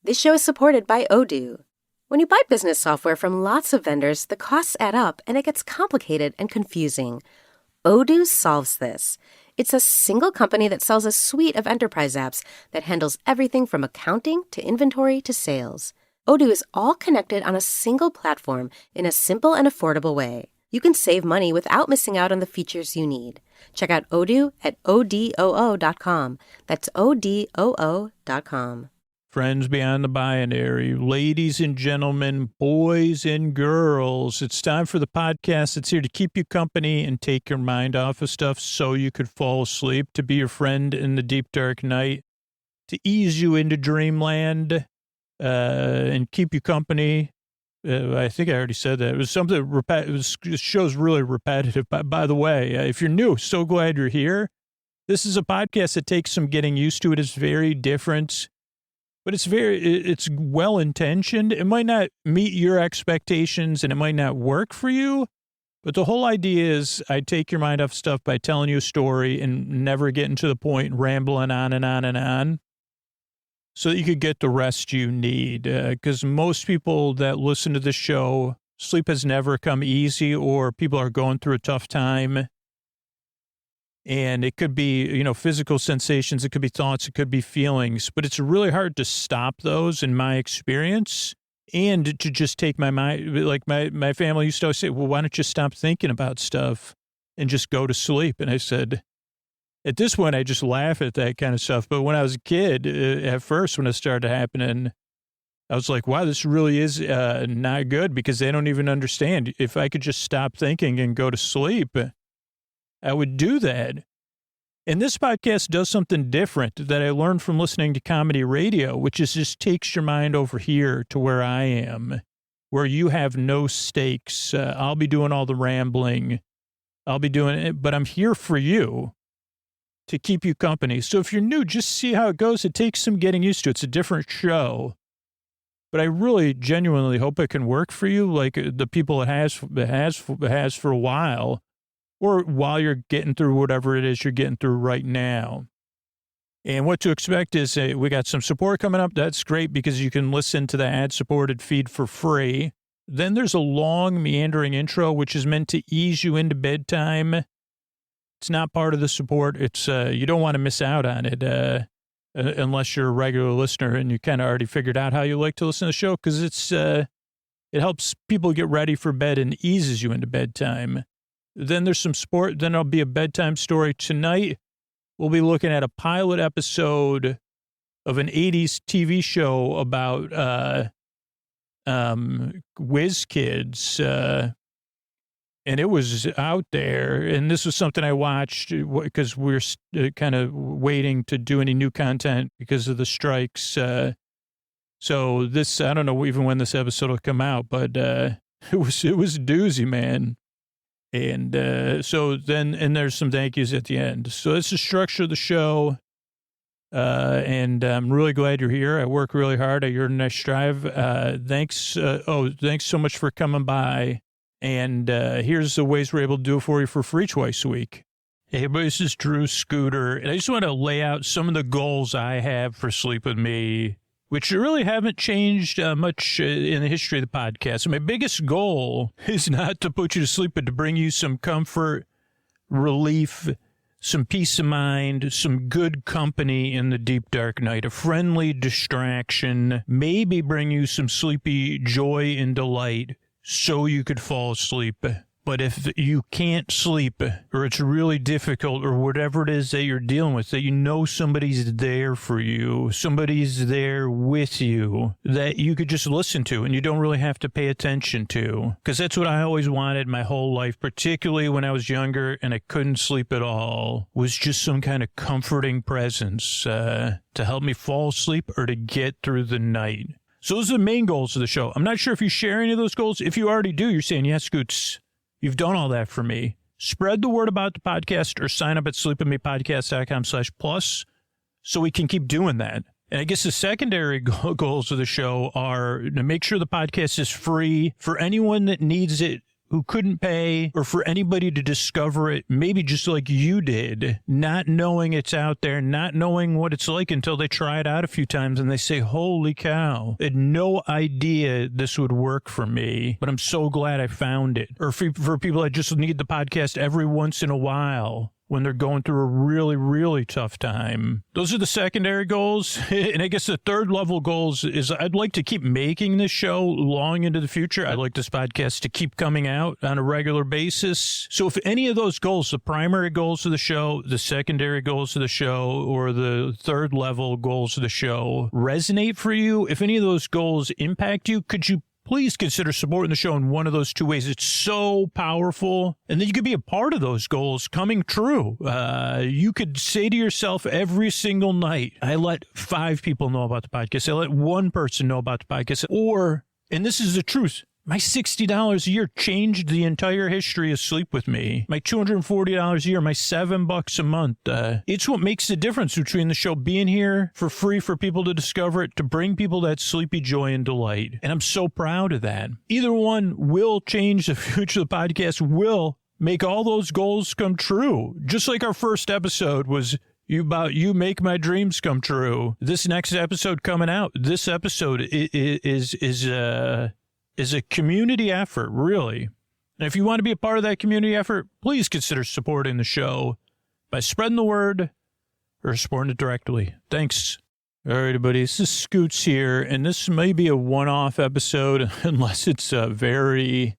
This show is supported by Odoo. When you buy business software from lots of vendors, the costs add up and it gets complicated and confusing. Odoo solves this. It's a single company that sells a suite of enterprise apps that handles everything from accounting to inventory to sales. Odoo is all connected on a single platform in a simple and affordable way. You can save money without missing out on the features you need. Check out Odoo at odoo.com. That's odoo.com. Friends beyond the binary, ladies and gentlemen, boys and girls, it's time for the podcast that's here to keep you company and take your mind off of stuff so you could fall asleep, to be your friend in the deep, dark night, to ease you into dreamland, and keep you company. I think I already said that. It was something, this show's really repetitive. By the way, if you're new, so glad you're here. This is a podcast that takes some getting used to. It is very different. But it's well-intentioned. It might not meet your expectations and it might not work for you. But the whole idea is I take your mind off stuff by telling you a story and never getting to the point, rambling on and on and on, so that you could get the rest you need. Because most people that listen to this show, sleep has never come easy, or people are going through a tough time. And it could be, physical sensations. It could be thoughts. It could be feelings. But it's really hard to stop those in my experience, and to just take my mind. Like my family used to always say, well, why don't you stop thinking about stuff and just go to sleep? And I said, at this point, I just laugh at that kind of stuff. But when I was a kid, at first, when it started happening, I was like, wow, this really is not good, because they don't even understand. If I could just stop thinking and go to sleep, I would do that. And this podcast does something different that I learned from listening to comedy radio, which is just takes your mind over here to where I am, where you have no stakes. I'll be doing all the rambling. I'll be doing it, but I'm here for you to keep you company. So if you're new, just see how it goes. It takes some getting used to. It's a different show. But I really genuinely hope it can work for you, like the people it has for a while. Or while you're getting through whatever it is you're getting through right now. And what to expect is we got some support coming up. That's great, because you can listen to the ad-supported feed for free. Then there's a long, meandering intro, which is meant to ease you into bedtime. It's not part of the support. It's you don't want to miss out on it unless you're a regular listener and you kind of already figured out how you like to listen to the show, because it helps people get ready for bed and eases you into bedtime. Then there's some sport. Then there'll be a bedtime story. Tonight, we'll be looking at a pilot episode of an 80s TV show about Whiz kids. And it was out there. And this was something I watched because we're kind of waiting to do any new content because of the strikes. So this, I don't know even when this episode will come out, but it was a doozy, man. And so then, and there's some thank yous at the end. So that's the structure of the show. And I'm really glad you're here. I work really hard at your next drive. Thanks so much for coming by. And here's the ways we're able to do it for you for free twice a week. Hey, everybody, this is Drew Scooter. And I just want to lay out some of the goals I have for Sleep With Me, which really haven't changed much in the history of the podcast. So my biggest goal is not to put you to sleep, but to bring you some comfort, relief, some peace of mind, some good company in the deep, dark night, a friendly distraction, maybe bring you some sleepy joy and delight so you could fall asleep. But if you can't sleep, or it's really difficult, or whatever it is that you're dealing with, that you know somebody's there for you, somebody's there with you, that you could just listen to and you don't really have to pay attention to. Because that's what I always wanted my whole life, particularly when I was younger and I couldn't sleep at all, was just some kind of comforting presence to help me fall asleep or to get through the night. So those are the main goals of the show. I'm not sure if you share any of those goals. If you already do, you're saying, yes, Scoots, you've done all that for me. Spread the word about the podcast or sign up at sleepwithmepodcast.com/plus so we can keep doing that. And I guess the secondary goals of the show are to make sure the podcast is free for anyone that needs it who couldn't pay, or for anybody to discover it, maybe just like you did, not knowing it's out there, not knowing what it's like until they try it out a few times and they say, holy cow, I had no idea this would work for me, but I'm so glad I found it. Or for people that just need the podcast every once in a while, when they're going through a really, really tough time. Those are the secondary goals. And I guess the third level goals is I'd like to keep making this show long into the future. I'd like this podcast to keep coming out on a regular basis. So if any of those goals, the primary goals of the show, the secondary goals of the show, or the third level goals of the show resonate for you, if any of those goals impact you, could you please consider supporting the show in one of those two ways? It's so powerful. And then you could be a part of those goals coming true. You could say to yourself every single night, I let 5 people know about the podcast. I let 1 person know about the podcast. Or, and this is the truth, my $60 a year changed the entire history of Sleep With Me. My $240 a year, my $7 a month. It's what makes the difference between the show being here for free for people to discover it, to bring people that sleepy joy and delight. And I'm so proud of that. Either one will change the future of the podcast, will make all those goals come true. Just like our first episode was you make my dreams come true. This next episode coming out, this episode is a community effort, really. And if you want to be a part of that community effort, please consider supporting the show by spreading the word or supporting it directly. Thanks. All right, everybody, this is Scoots here, and this may be a one-off episode unless it's very,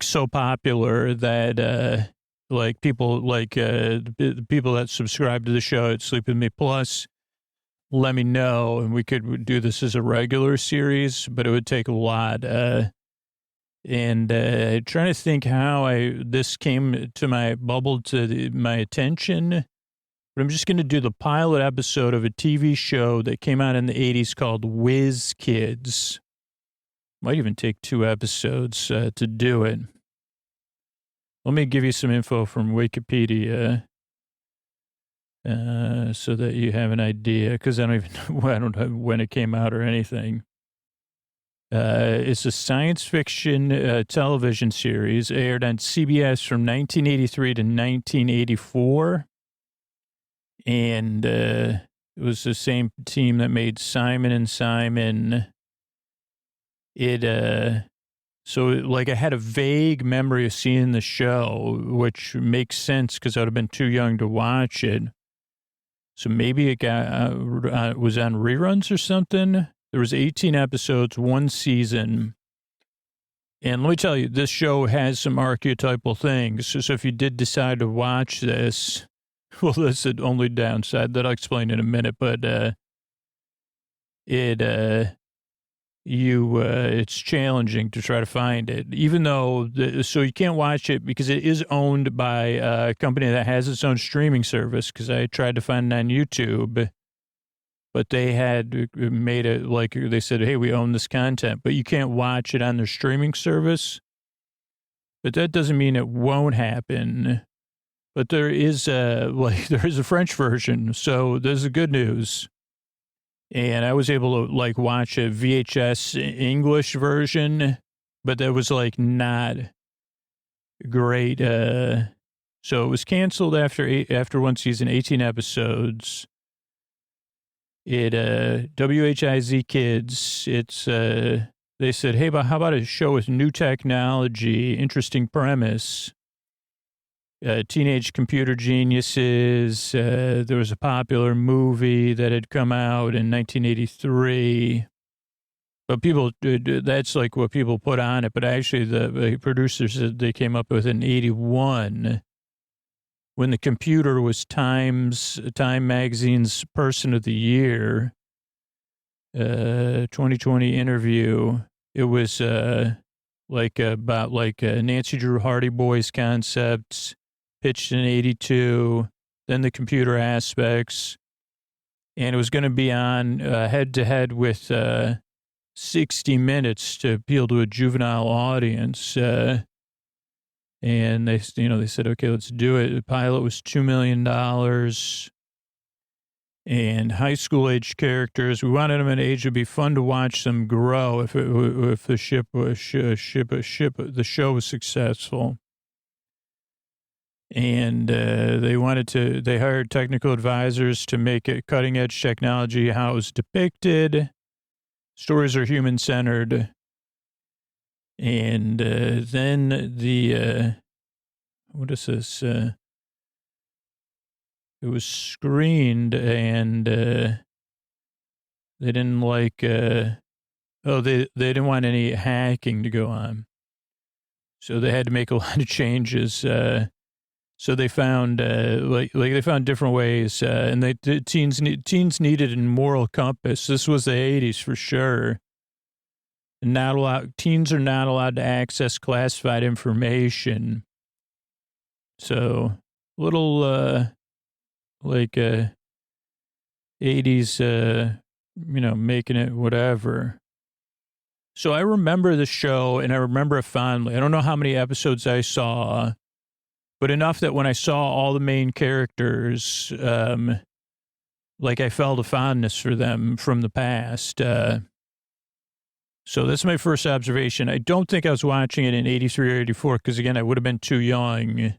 so popular that, people the people that subscribe to the show at Sleep With Me Plus, let me know, and we could do this as a regular series, but it would take a lot. Trying to think how this came to my my attention. But I'm just going to do the pilot episode of a TV show that came out in the 80s called Whiz Kids. Might even take 2 episodes to do it. Let me give you some info from Wikipedia. So that you have an idea, because I don't know when it came out or anything. It's a science fiction television series aired on CBS from 1983 to 1984. And it was the same team that made Simon and Simon. I had a vague memory of seeing the show, which makes sense because I would have been too young to watch it. So maybe it was on reruns or something. There was 18 episodes, 1 season. And let me tell you, this show has some archetypal things. So if you did decide to watch this, well, that's the only downside that I'll explain in a minute. But it's challenging to try to find it, even though, so you can't watch it because it is owned by a company that has its own streaming service, because I tried to find it on YouTube, but they had made it they said, hey, we own this content, but you can't watch it on their streaming service. But that doesn't mean it won't happen. But there is there is a French version, so there's the good news. And I was able to watch a VHS English version, but that was not great. So it was canceled after 1 season, 18 episodes. WHIZ Kids, it's, they said, hey, how about a show with new technology, interesting premise? Teenage computer geniuses. There was a popular movie that had come out in 1983. But that's what people put on it. But actually, the producers said they came up with it in 81, when the computer was Time Magazine's Person of the Year. 2020 interview. It was about Nancy Drew Hardy Boys concepts. Pitched in 82, then the computer aspects, and it was going to be on head-to-head with 60 Minutes to appeal to a juvenile audience. And they said, okay, let's do it. The pilot was $2 million. and high school age characters. We wanted them at an age it'd be fun to watch them grow if the show was successful. And they hired technical advisors to make it cutting edge technology how it was depicted. Stories are human centered. And then what is this? It was screened, and they didn't like. They didn't want any hacking to go on, so they had to make a lot of changes. So they found they found different ways, and teens needed a moral compass. This was the 80s for sure. Teens are not allowed to access classified information. So little 80s, making it whatever. So I remember the show, and I remember it fondly. I don't know how many episodes I saw, but enough that when I saw all the main characters, I felt a fondness for them from the past. So that's my first observation. I don't think I was watching it in 83 or 84 because, again, I would have been too young.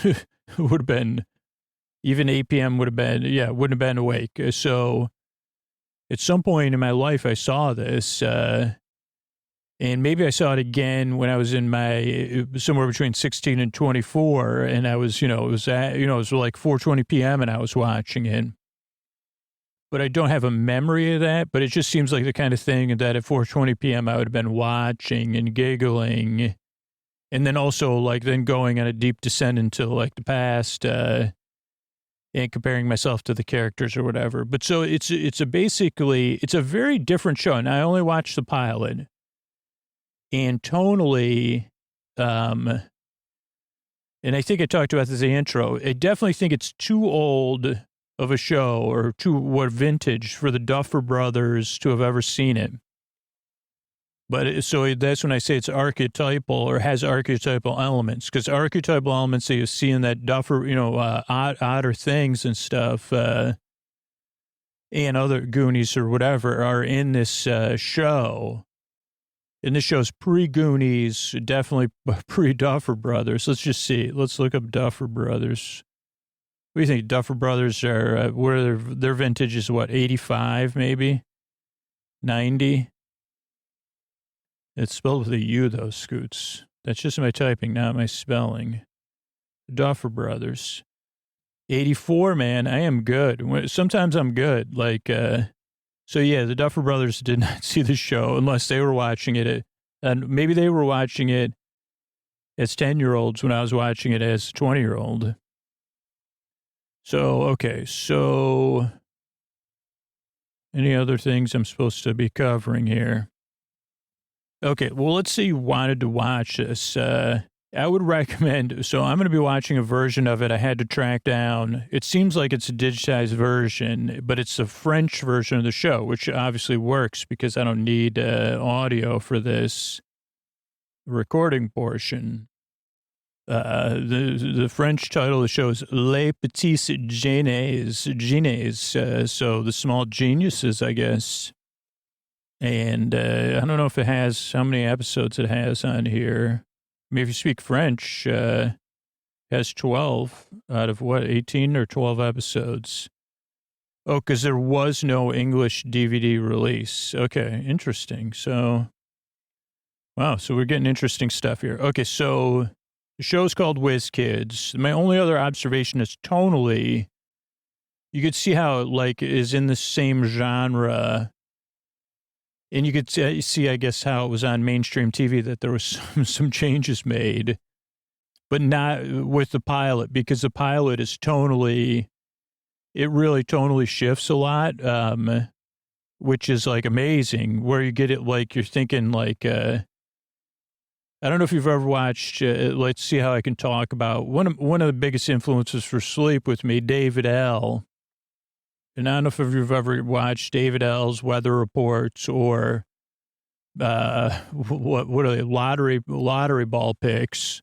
It would have been, even 8 p.m. wouldn't have been awake. So at some point in my life, I saw this, and maybe I saw it again when I was in somewhere between 16 and 24, and I was, it was like 4:20 p.m. and I was watching it. But I don't have a memory of that, but it just seems like the kind of thing that at 4:20 p.m. I would have been watching and giggling, and then also then going on a deep descent into the past, and comparing myself to the characters or whatever. But so it's a very different show, and I only watched the pilot. And tonally, and I think I talked about this in the intro, I definitely think it's too old of a show, or too vintage for the Duffer Brothers to have ever seen it. But so that's when I say it's archetypal, or has archetypal elements, because archetypal elements that you see in that Duffer, odder things and stuff, and other Goonies or whatever are in this show. And this show's pre-Goonies, definitely pre-Duffer Brothers. Let's just see. Let's look up Duffer Brothers. What do you think? Duffer Brothers are, their vintage is what, 85 maybe? 90? It's spelled with a U though, Scoots. That's just my typing, not my spelling. Duffer Brothers. 84, man, I am good. Sometimes I'm good. So yeah, the Duffer Brothers did not see the show unless they were watching it. And maybe they were watching it as 10-year-olds when I was watching it as a 20-year-old. So, okay. So any other things I'm supposed to be covering here? Okay. Well, let's say you wanted to watch this. I would recommend, so I'm going to be watching a version of it I had to track down. It seems like it's a digitized version, but it's a French version of the show, which obviously works because I don't need audio for this recording portion. The French title of the show is Les Petits Genies, so the small geniuses, I guess. And I don't know if it has, how many episodes it has on here. I mean, if you speak French, it has 12 out of 18 or 12 episodes. Oh, because there was no English DVD release. Okay, interesting. So, wow, so we're getting interesting stuff here. Okay, so the show's called Whiz Kids. My only other observation is tonally, you could see how it is in the same genre. And you could see, I guess, how it was on mainstream TV, that there was some changes made, but not with the pilot, because the pilot is tonally, it really tonally shifts a lot, which is amazing, where you get it you're thinking I don't know if you've ever watched, let's see how I can talk about one of the biggest influences for sleep with me, David L. And I don't know if you've ever watched David L's weather reports, or what are they, lottery ball picks,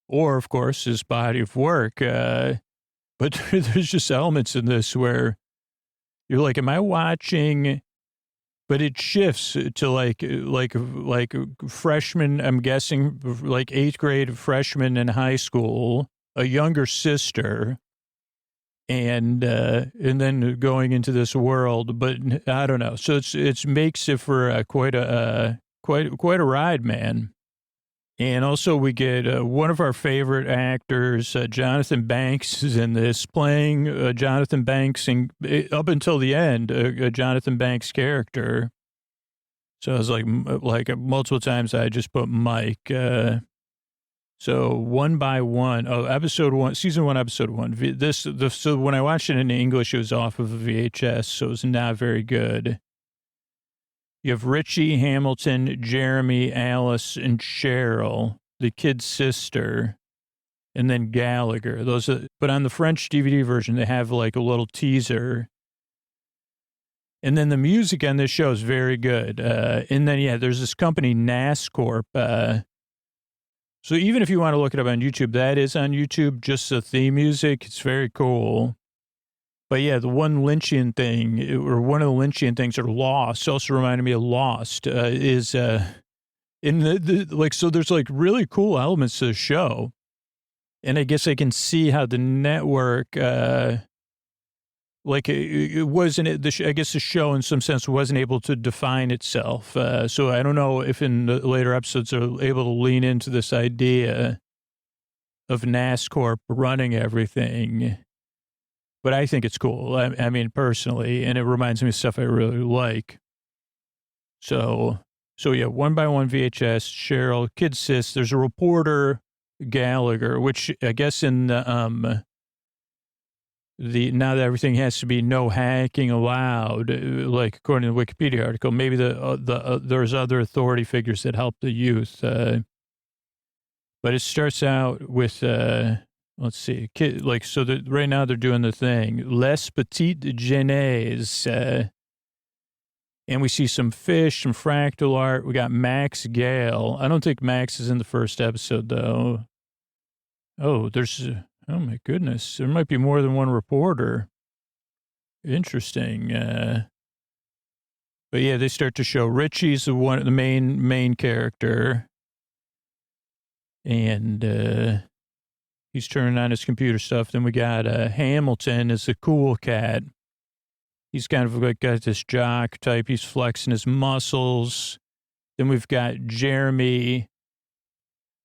or of course his body of work. But there's just elements in this where You're like, am I watching? But it shifts to like freshman. I'm guessing like 8th grade freshman in high school, a younger sister, and then going into this world. But I don't know. So it's makes it for quite a ride, man. And also we get one of our favorite actors, Jonathan Banks, is in this, playing Jonathan Banks, and up until the end, a Jonathan Banks character. So I was like multiple times I just put Mike. So one by one, episode one, season one, episode one. So when I watched it in English, it was off of a VHS, so it was not very good. You have Richie, Hamilton, Jeremy, Alice, and Cheryl, the kid's sister, and then Gallagher. But on the French DVD version, they have like a little teaser. And then the music on this show is very good. And then, yeah, there's this company, NASCorp. So even if you want to look it up on YouTube, that is on YouTube, just the theme music. It's very cool. But yeah, the one of the Lynchian things, or Lost, also reminded me of Lost, is in so there's like really cool elements to the show. And I guess I can see how the network, it wasn't, I guess the show in some sense wasn't able to define itself. So I don't know if in the later episodes they're able to lean into this idea of NASCorp running everything. But I think it's cool. I mean, personally, and it reminds me of stuff I really like. So yeah, one by one VHS, Cheryl, kid sis. There's a reporter, Gallagher, which I guess in the now that everything has to be no hacking allowed, like according to the Wikipedia article, maybe there's other authority figures that help the youth. But it starts out with. Let's see, right now they're doing the thing, Les Petits Genies, and we see some fish, some fractal art. We got Max Gale. I don't think Max is in the first episode, though. Oh, oh my goodness, there might be more than one reporter. Interesting. But yeah, they start to show Richie's the main character, and he's turning on his computer stuff. Then we got Hamilton is the cool cat. He's kind of like got this jock type. He's flexing his muscles. Then we've got Jeremy.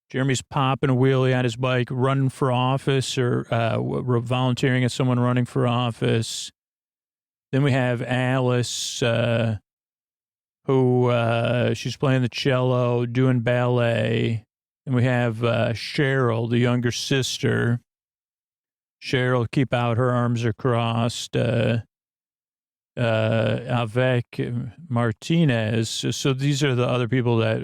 Jeremy's popping a wheelie on his bike, running for office, or volunteering as someone running for office. Then we have Alice, who she's playing the cello, doing ballet. And we have Cheryl, the younger sister. Cheryl, keep out, her arms are crossed. Avec Martinez. So these are the other people that,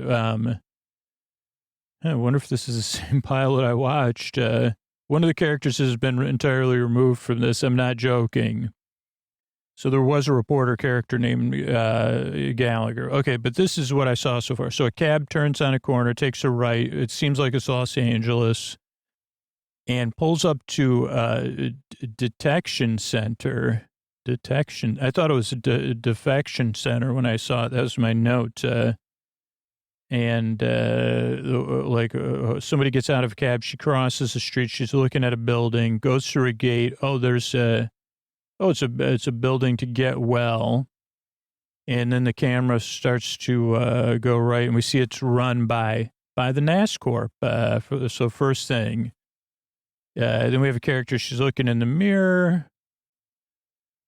I wonder if this is the same pilot I watched. One of the characters has been entirely removed from this. I'm not joking. So there was a reporter character named Gallagher. Okay, but this is what I saw so far. So a cab turns on a corner, takes a right. It seems like it's Los Angeles, and pulls up to a detection center. Detection. I thought it was a defection center when I saw it. That was my note. Somebody gets out of a cab. She crosses the street. She's looking at a building, goes through a gate. Oh, there's it's a building to get well. And then the camera starts to go right, and we see it's run by the NASCorp. So first thing. Then we have a character, she's looking in the mirror,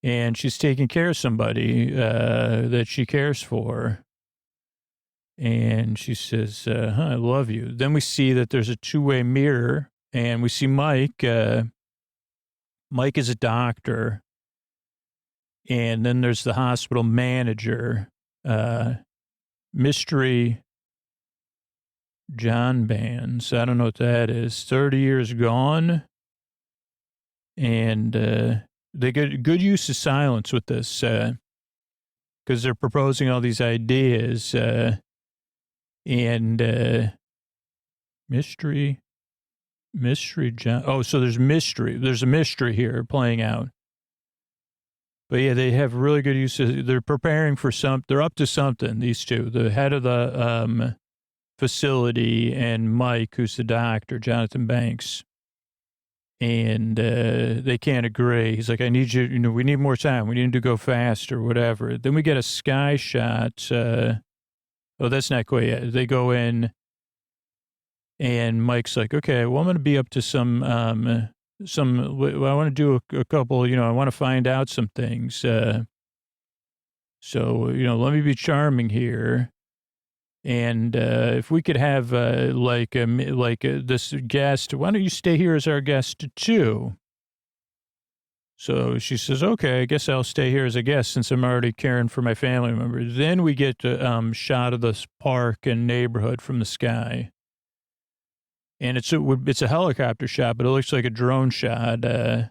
and she's taking care of somebody that she cares for. And she says, I love you. Then we see that there's a two-way mirror, and we see Mike. Mike is a doctor. And then there's the hospital manager, Mystery John Bands. I don't know what that is. 30 years gone. And they get good use of silence with this because they're proposing all these ideas. Mystery John. Oh, so there's mystery. There's a mystery here playing out. But yeah, they have really good uses. They're preparing for they're up to something, these two. The head of the facility and Mike, who's the doctor, Jonathan Banks. And they can't agree. He's like, I need you, we need more time. We need to go fast or whatever. Then we get a sky shot. That's not quite yet. They go in and Mike's like, okay, well, I'm going to be up to I want to do a couple, I want to find out some things. So, let me be charming here. And if we could have this guest, why don't you stay here as our guest too? So she says, okay, I guess I'll stay here as a guest since I'm already caring for my family members. Then we get a shot of this park and neighborhood from the sky. And it's a helicopter shot, but it looks like a drone shot. And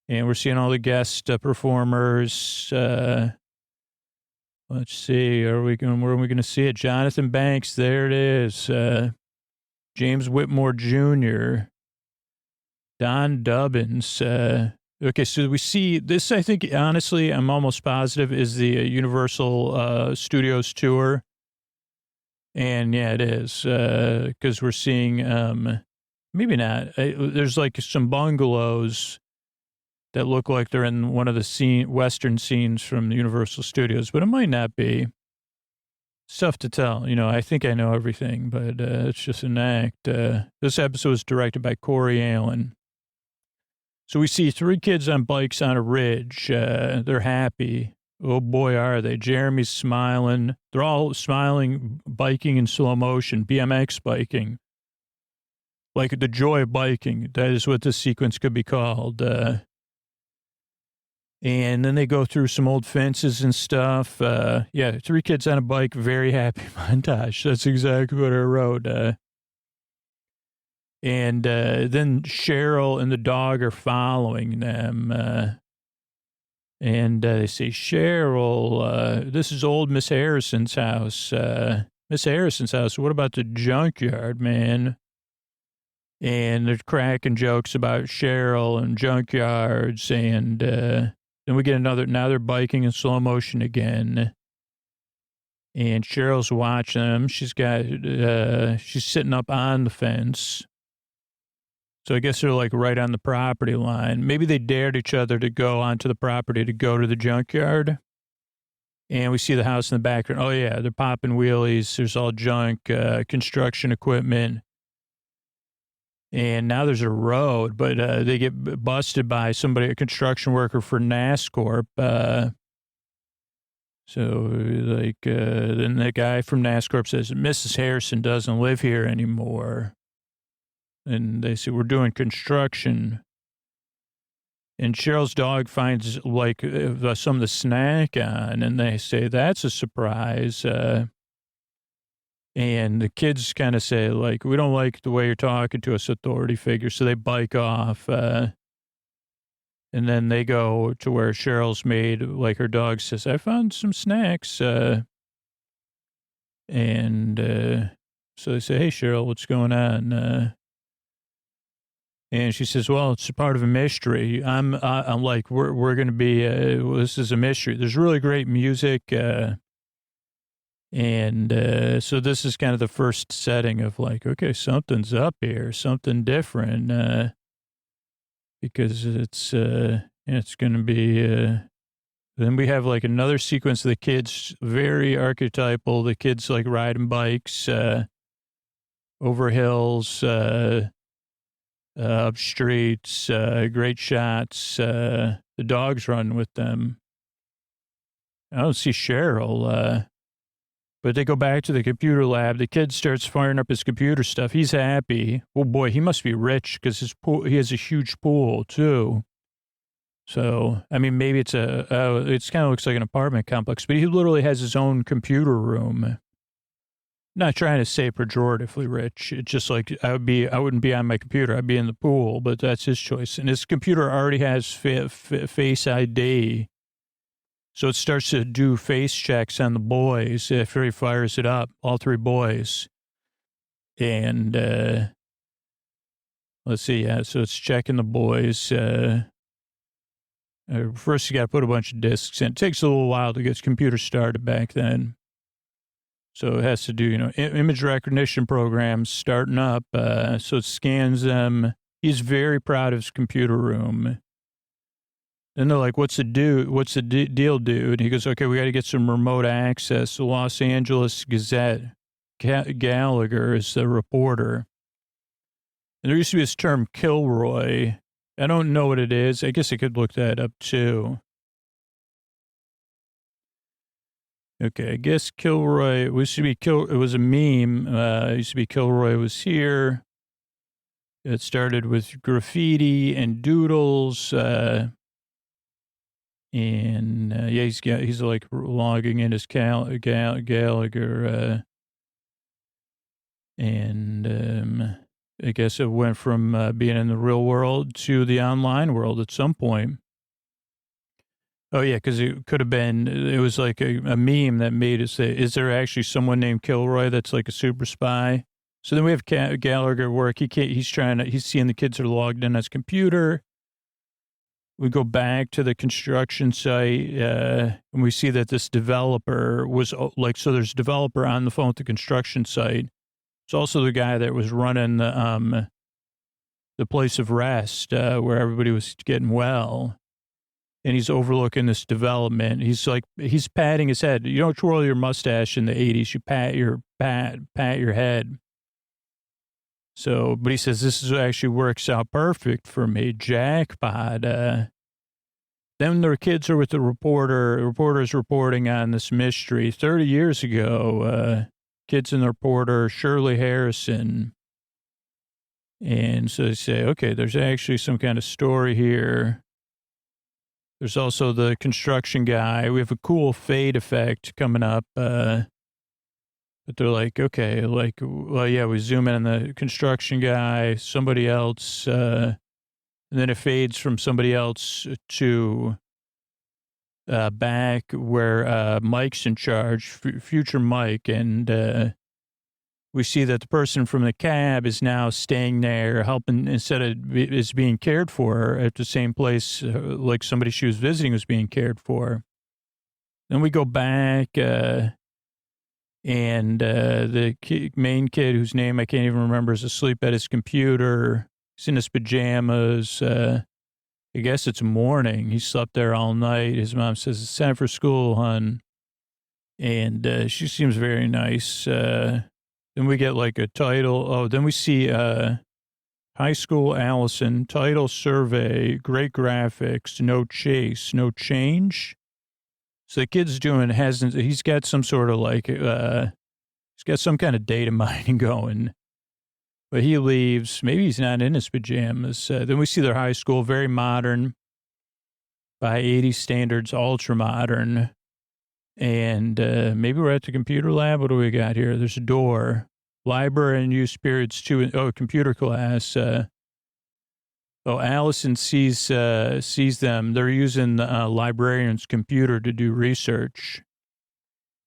we're seeing all the guest performers. Let's see. Where are we going to see it? Jonathan Banks. There it is. James Whitmore Jr., Don Dubbins. Okay, so we see this. I think, honestly, I'm almost positive is the Universal Studios tour. And yeah, it is, because we're seeing, maybe not. There's like some bungalows that look like they're in one of the Western scenes from the Universal Studios, but it might not be. It's tough to tell. I think I know everything, but it's just an act. This episode was directed by Corey Allen. So we see 3 kids on bikes on a ridge. They're happy. Oh, boy, are they. Jeremy's smiling. They're all smiling, biking in slow motion, BMX biking. Like the joy of biking. That is what this sequence could be called. And then they go through some old fences and stuff. 3 kids on a bike, very happy montage. That's exactly what I wrote. And then Cheryl and the dog are following them. And they say, Cheryl, this is old Miss Harrison's house. Miss Harrison's house, what about the junkyard, man? And they're cracking jokes about Cheryl and junkyards. And then we get now they're biking in slow motion again. And Cheryl's watching them. She's sitting up on the fence. So I guess they're like right on the property line. Maybe they dared each other to go onto the property to go to the junkyard. And we see the house in the background. Oh, yeah, they're popping wheelies. There's all junk, construction equipment. And now there's a road, but they get busted by somebody, a construction worker for NASCorp. Then the guy from NASCorp says, Mrs. Harrison doesn't live here anymore. And they say, we're doing construction. And Cheryl's dog finds some of the snack on, and they say, that's a surprise. And the kids kind of say, we don't like the way you're talking to us, authority figure. So they bike off. And then they go to where Cheryl's made, her dog says, I found some snacks. So they say, hey, Cheryl, what's going on? And she says, well, it's a part of a mystery. I'm like, we're going to be, this is a mystery. There's really great music. So this is kind of the first setting of okay, something's up here, something different, because it's going to be, then we have another sequence of the kids, very archetypal. The kids riding bikes, over hills, up streets, great shots. The dog's running with them. I don't see Cheryl, but they go back to the computer lab. The kid starts firing up his computer stuff. He's happy. Oh boy, he must be rich because he has a huge pool too. So, I mean, maybe it's kind of looks like an apartment complex, but he literally has his own computer room. Not trying to say pejoratively rich. It's just I wouldn't be on my computer. I'd be in the pool, but that's his choice. And his computer already has Face ID. So it starts to do face checks on the boys after he fires it up, all 3 boys. And let's see, so it's checking the boys. First, you got to put a bunch of disks in. It takes a little while to get computers started back then. So it has to do, image recognition programs starting up. So it scans them. He's very proud of his computer room. And they're like, what's the deal, dude? He goes, okay, we got to get some remote access. The Los Angeles Gazette, Gallagher is the reporter. And there used to be this term, Kilroy. I don't know what it is. I guess I could look that up, too. Okay, I guess Kilroy, it used to be it was a meme. It used to be Kilroy was here. It started with graffiti and doodles. He's like logging in his Gallagher. I guess it went from being in the real world to the online world at some point. Oh, yeah, because it was like a meme that made it say, is there actually someone named Kilroy that's like a super spy? So then we have Gallagher work. He's seeing the kids are logged in on his computer. We go back to the construction site, and we see that this developer was so there's a developer on the phone at the construction site. It's also the guy that was running the place of rest, where everybody was getting well. And he's overlooking this development. He's patting his head. You don't twirl your mustache in the 80s. You pat your head. So, but he says, this actually works out perfect for me. Jackpot. Then their kids are with the reporter. The reporter's reporting on this mystery. 30 years ago, kids and the reporter, Shirley Harrison. And so they say, okay, there's actually some kind of story here. There's also the construction guy. We have a cool fade effect coming up. But they're like, okay, well, yeah, we zoom in on the construction guy, somebody else, and then it fades from somebody else to back where Mike's in charge, future Mike, and we see that the person from the cab is now staying there, helping instead of is being cared for at the same place like somebody she was visiting was being cared for. Then we go back. And the main kid, whose name I can't even remember, is asleep at his computer. He's in his pajamas. I guess it's morning. He slept there all night. His mom says, it's time for school, hon. And she seems very nice. Then we get like a title. Oh, then we see high school Allison, title survey, great graphics, no chase, no change. So the kid's he's got some sort of he's got some kind of data mining going, but he leaves. Maybe he's not in his pajamas. Then we see their high school, very modern, by 80 standards, ultra modern. And maybe we're at the computer lab. What do we got here? There's a door, library and use periods 2. Computer class. Allison sees them. They're using the librarian's computer to do research.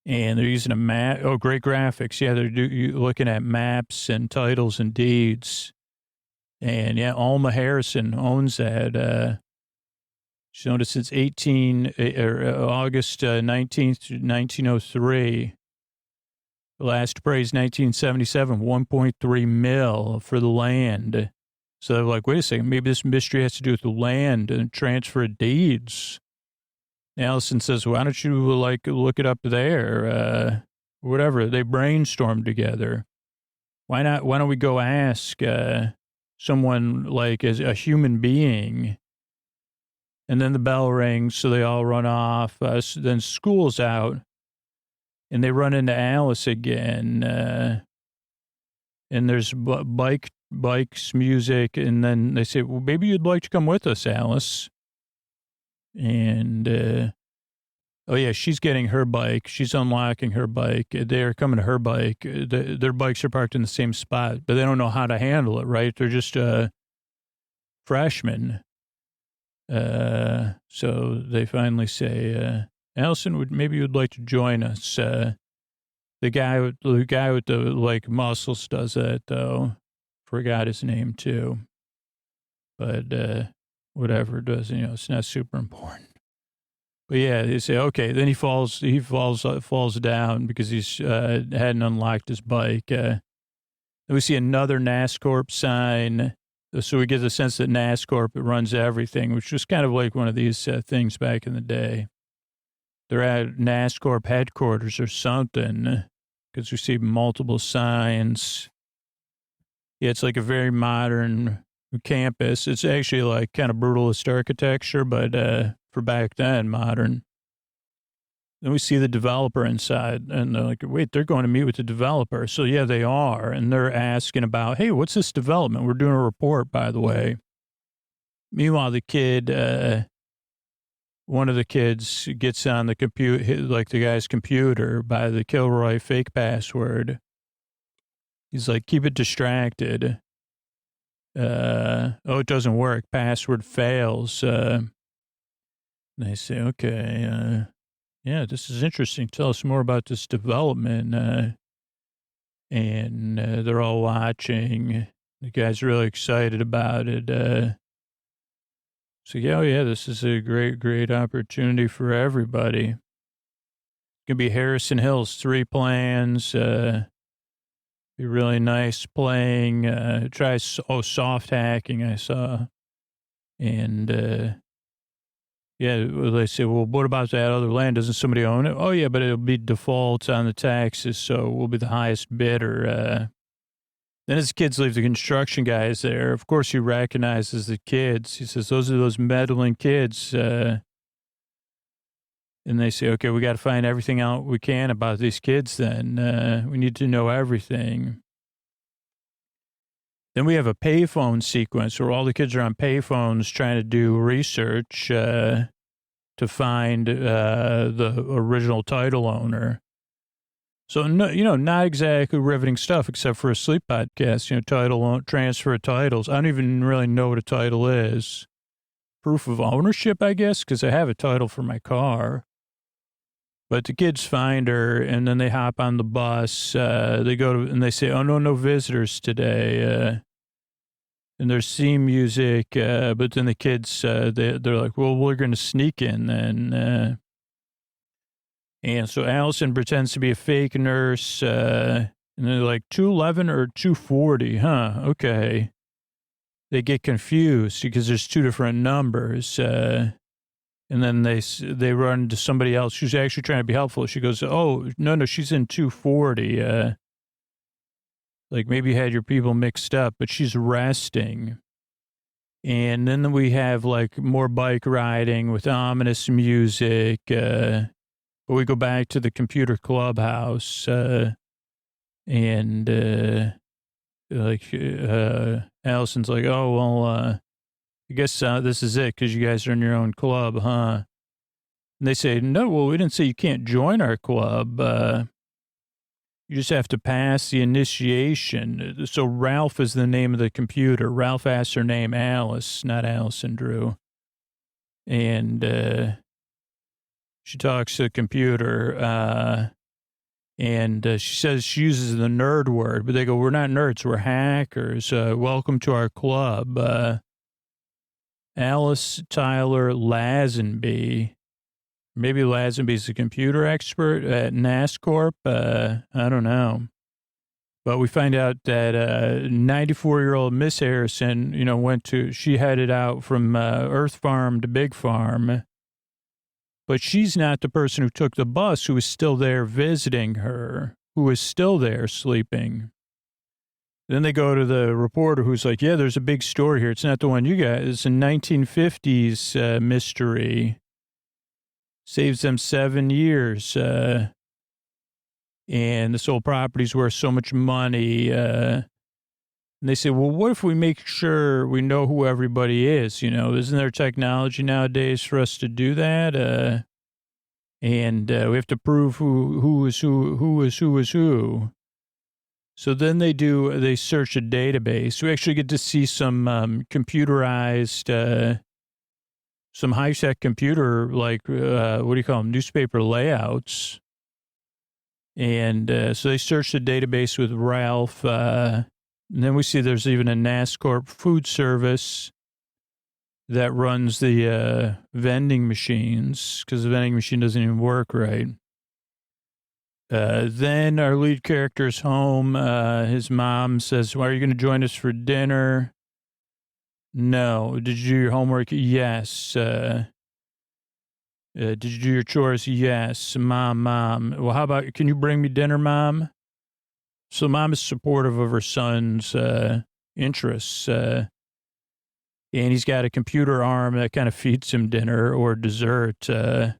And they're using a map. Oh, great graphics. Yeah, they're looking at maps and titles and deeds. And, yeah, Alma Harrison owns that. She's owned it since August 19th, 1903. Last appraised 1977, $1.3 million for the land. So they're like, wait a second, maybe this mystery has to do with the land and transfer of deeds. Allison says, why don't you look it up there? Whatever. They brainstorm together. Why don't we go ask someone as a human being? And then the bell rings, so they all run off. Then school's out, and they run into Alice again. And there's bikes, music, and then they say, well, maybe you'd like to come with us, Alice. And, she's getting her bike. She's unlocking her bike. They're coming to her bike. Their bikes are parked in the same spot, but they don't know how to handle it, right? They're just freshmen. So they finally say, Allison, maybe you'd like to join us. The guy with the muscles does that, though. Forgot his name, too. But whatever it does. It's not super important. But yeah, they say, okay, then he falls down because he's hadn't unlocked his bike. Then we see another NASCORP sign. So we get the sense that NASCORP runs everything, which was kind of like one of these things back in the day. They're at NASCORP headquarters or something because we see multiple signs. Yeah, it's like a very modern campus. It's actually like kind of brutalist architecture, but for back then, modern. Then we see the developer inside, and they're like, wait, they're going to meet with the developer. So, yeah, they are. And they're asking about, hey, what's this development? We're doing a report, by the way. Meanwhile, the kid, one of the kids gets on the computer, like the guy's computer by the Kilroy fake password. He's like, keep it distracted. It doesn't work. Password fails. And they say, okay, yeah, this is interesting. Tell us more about this development. And they're all watching. The guy's really excited about it. So, yeah, this is a great, great opportunity for everybody. It can be Harrison Hill's 3 plans. Be really nice playing. Try soft hacking, I saw. And yeah, they say, well, what about that other land? Doesn't somebody own it? Oh, yeah, but it'll be default on the taxes, so we'll be the highest bidder. Then as the kids leave, the construction guy is there. Of course, he recognizes the kids. He says, those are those meddling kids. And they say, okay, we got to find everything out we can about these kids then. We need to know everything. Then we have a payphone sequence where all the kids are on payphones trying to do research to find the original title owner. So, no, not exactly riveting stuff except for a sleep podcast, title, transfer of titles. I don't even really know what a title is. Proof of ownership, I guess, because I have a title for my car. But the kids find her, and then they hop on the bus. They go to, and they say, oh, no visitors today. And there's theme music, but then the kids, they're like, well, we're going to sneak in then. And so Allison pretends to be a fake nurse, and they're like, 211 or 240, huh? Okay. They get confused because there's 2 different numbers. And then they run into somebody else who's actually trying to be helpful. She goes, oh, no, she's in 240. Like maybe you had your people mixed up, but she's resting. And then we have like more bike riding with ominous music. But we go back to the computer clubhouse. And Allison's like, oh, well, I guess this is it because you guys are in your own club, huh? And they say, no, well, we didn't say you can't join our club. You just have to pass the initiation. So Ralph is the name of the computer. Ralph asks her name, Alice, not Allison Drew. And she talks to the computer, and she says she uses the nerd word, but they go, we're not nerds, we're hackers. Welcome to our club. Alice Tyler Lazenby. Maybe Lazenby's a computer expert at NASCORP. I don't know. But we find out that 94-year-old Miss Harrison, she headed out from Earth Farm to Big Farm. But she's not the person who took the bus, who was still there visiting her, who was still there sleeping. Then they go to the reporter who's like, yeah, there's a big story here. It's not the one you got. It's a 1950s mystery. Saves them 7 years. And this whole property's worth so much money. And they say, well, what if we make sure we know who everybody is? Isn't there technology nowadays for us to do that? And we have to prove who is who. So then they search a database. We actually get to see some computerized, some high-tech computer, like, what do you call them, newspaper layouts. And so they search the database with Ralph. And then we see there's even a NASCORP food service. that runs the vending machines, because the vending machine doesn't even work right. Then our lead character is home. His mom says, "Why are you going to join us for dinner?" "No." "Did you do your homework?" "Yes." "Did you do your chores?" "Yes." Mom. "Well, how about, can you bring me dinner, Mom?" So mom is supportive of her son's interests. And he's got a computer arm that kind of feeds him dinner or dessert. So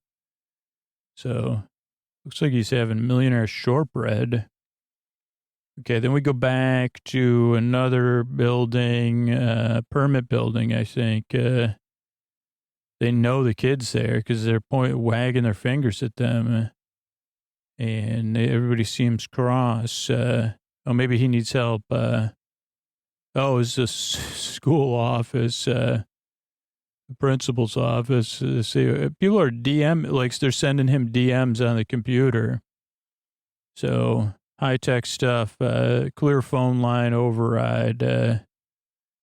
looks like he's having millionaire shortbread. Okay, then we go back to another building, permit building, I think. They know the kids there because they're wagging their fingers at them. And everybody seems cross. Maybe he needs help. It's the school office, the principal's office. People are they're sending him DMs on the computer. So high-tech stuff, clear phone line override.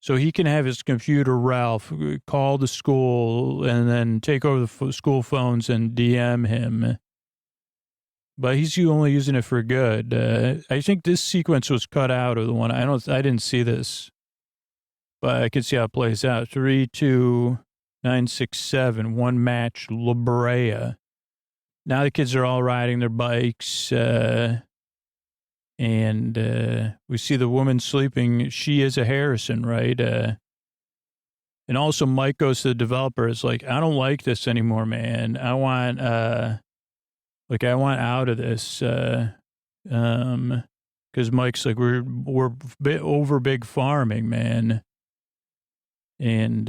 So he can have his computer, Ralph, call the school and then take over the school phones and DM him. But he's only using it for good. I think this sequence was cut out of the one. I didn't see this, but I can see how it plays out. 3, 2, 9, 6, 7. One match, La Brea. Now the kids are all riding their bikes, and we see the woman sleeping. She is a Harrison, right? And also Mike goes to the developer. It's like, "I don't like this anymore, man. I want out of this." Because Mike's like, we're bit over big farming, man. And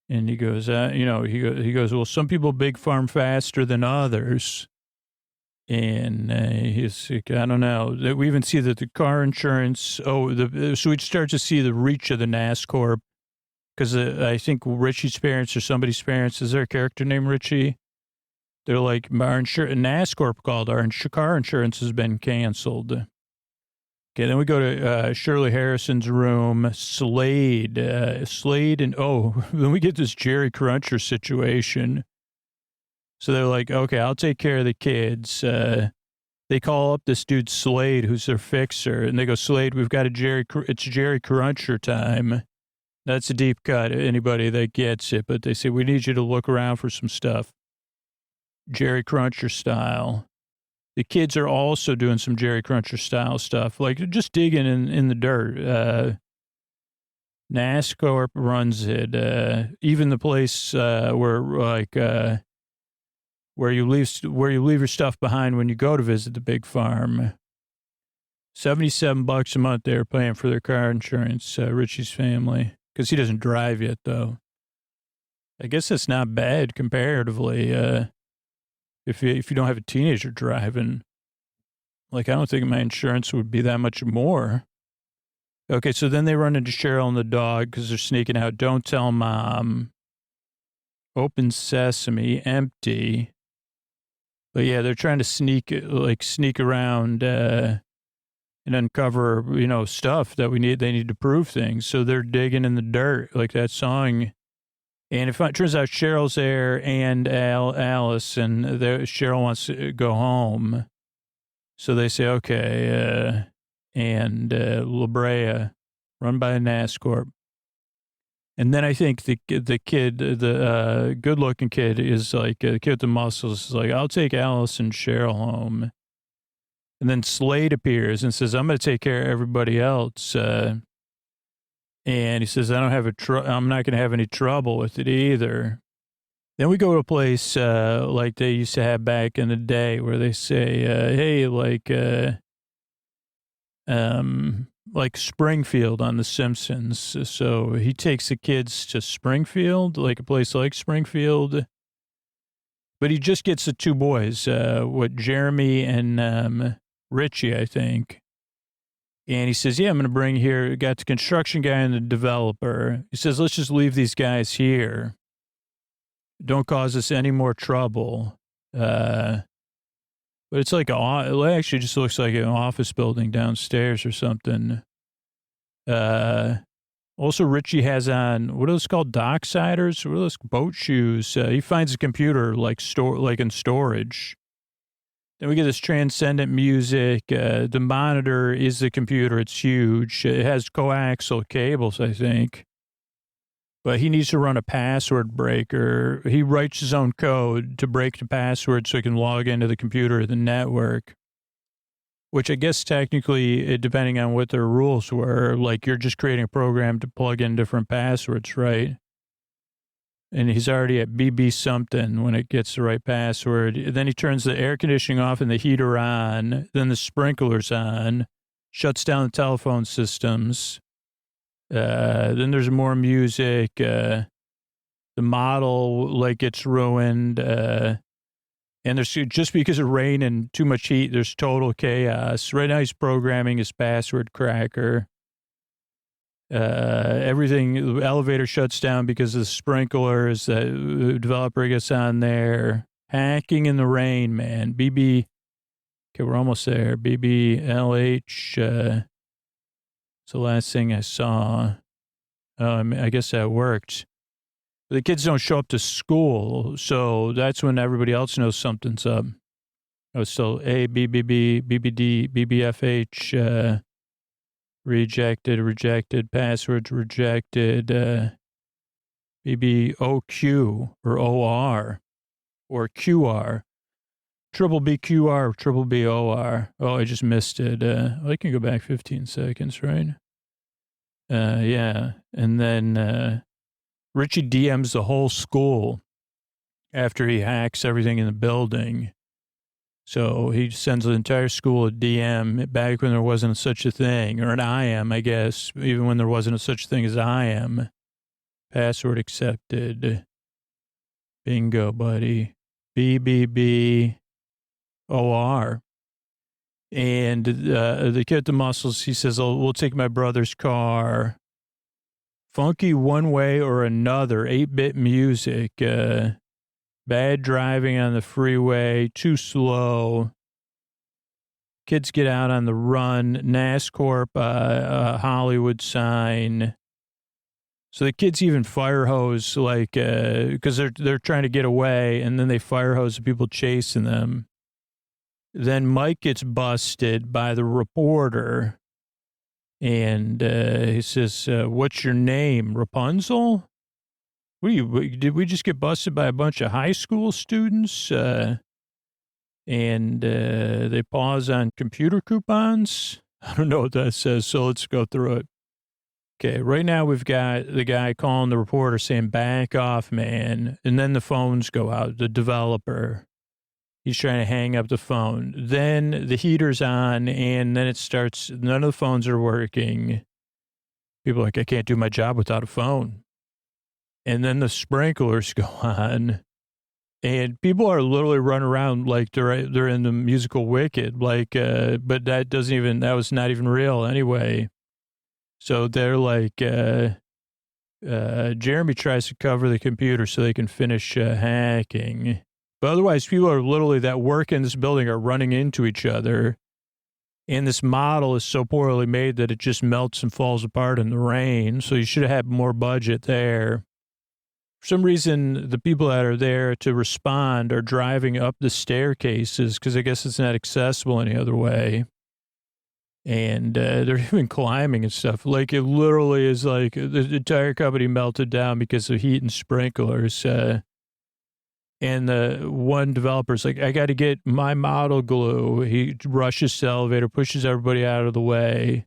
he goes, he goes, "Well, some people big farm faster than others." And he's like, "I don't know." We even see that the car insurance. So we start to see the reach of the NASCOR, because I think Richie's parents or somebody's parents, is there a character named Richie? They're like, NASCOR called, our car insurance has been canceled. Okay, then we go to Shirley Harrison's room, Slade, and then we get this Jerry Cruncher situation. So they're like, "Okay, I'll take care of the kids." They call up this dude Slade, who's their fixer, and they go, "Slade, we've got it's Jerry Cruncher time." That's a deep cut, anybody that gets it, but they say, "We need you to look around for some stuff, Jerry Cruncher style." The kids are also doing some Jerry Cruncher style stuff, like just digging in the dirt. NASCAR runs it. Even the place where you leave your stuff behind when you go to visit the big farm. $77 a month they're paying for their car insurance, Richie's family, because he doesn't drive yet, though. I guess that's not bad comparatively. If you don't have a teenager driving, like, I don't think my insurance would be that much more. Okay, so then they run into Cheryl and the dog because they're sneaking out. "Don't tell Mom." Open sesame, empty. But yeah, they're trying to sneak around and uncover, stuff that they need to prove things. So they're digging in the dirt, like that song. And it turns out Cheryl's there and Alice, and Cheryl wants to go home. So they say, okay, and La Brea, run by a NASCOR. And then I think the kid, the good-looking kid, is like, the kid with the muscles is like, "I'll take Alice and Cheryl home." And then Slade appears and says, "I'm going to take care of everybody else." And he says, I'm not going to have any trouble with it either. Then we go to a place like they used to have back in the day where they say, "Hey, like Springfield on The Simpsons." So he takes the kids to Springfield, like a place like Springfield. But he just gets the two boys, Jeremy and Richie, I think. And he says, "Yeah, I'm going to bring here," got the construction guy and the developer. He says, "Let's just leave these guys here. Don't cause us any more trouble." But it's like, it actually just looks like an office building downstairs or something. Only Also, Richie has on, what are those called? Docksiders? What are those boat shoes? He finds a computer like in storage. Then we get this transcendent music. The monitor is the computer. It's huge. It has coaxial cables, I think. But he needs to run a password breaker. He writes his own code to break the password so he can log into the computer or the network. Which I guess technically, depending on what their rules were, like you're just creating a program to plug in different passwords, right? And he's already at BB something when it gets the right password. Then he turns the air conditioning off and the heater on. Then the sprinklers on. Shuts down the telephone systems. Then there's more music. The model like gets ruined. And there's just because of rain and too much heat, there's total chaos. Right now he's programming his password cracker. Everything, the elevator shuts down because of the sprinklers. The developer gets on there. Hacking in the rain, man. BB, okay, we're almost there. BBLH, it's the last thing I saw. I guess that worked. The kids don't show up to school, so that's when everybody else knows something's up. Oh, so A, B, B, B, B, B, D, B, B, F, H, rejected, passwords rejected, B, B, O, Q, or O, R, or Q, R, triple B, Q, R, triple B, O, R. Oh, I just missed it. I can go back 15 seconds, right? Yeah, and then, Richie DMs the whole school after he hacks everything in the building. So he sends the entire school a DM back when there wasn't such a thing, or an IM, I guess, even when there wasn't such a thing as IM. Password accepted. Bingo, buddy. BBB OR. And the kid with the muscles, he says, oh, we'll take my brother's car. Funky one way or another, 8-bit music, bad driving on the freeway, too slow. Kids get out on the run, NASCORP, Hollywood sign. So the kids even fire hose, like, because they're trying to get away, and then they fire hose the people chasing them. Then Mike gets busted by the reporter. And he says, what's your name, Rapunzel? Did we just get busted by a bunch of high school students? And they pause on computer coupons? I don't know what that says, so let's go through it. Okay, right now we've got the guy calling the reporter saying, back off, man. And then the phones go out, the developer. He's trying to hang up the phone. Then the heater's on, and then it starts, none of the phones are working. People are like, I can't do my job without a phone. And then the sprinklers go on, and people are literally running around like they're in the musical Wicked, like, but that was not even real anyway. So they're like, Jeremy tries to cover the computer so they can finish hacking. But otherwise, people are literally that work in this building are running into each other. And this model is so poorly made that it just melts and falls apart in the rain. So you should have had more budget there. For some reason, the people that are there to respond are driving up the staircases because I guess it's not accessible any other way. And they're even climbing and stuff. Like it literally is like the entire company melted down because of heat and sprinklers. And the one developer's like, I got to get my model glue. He rushes to the elevator, pushes everybody out of the way.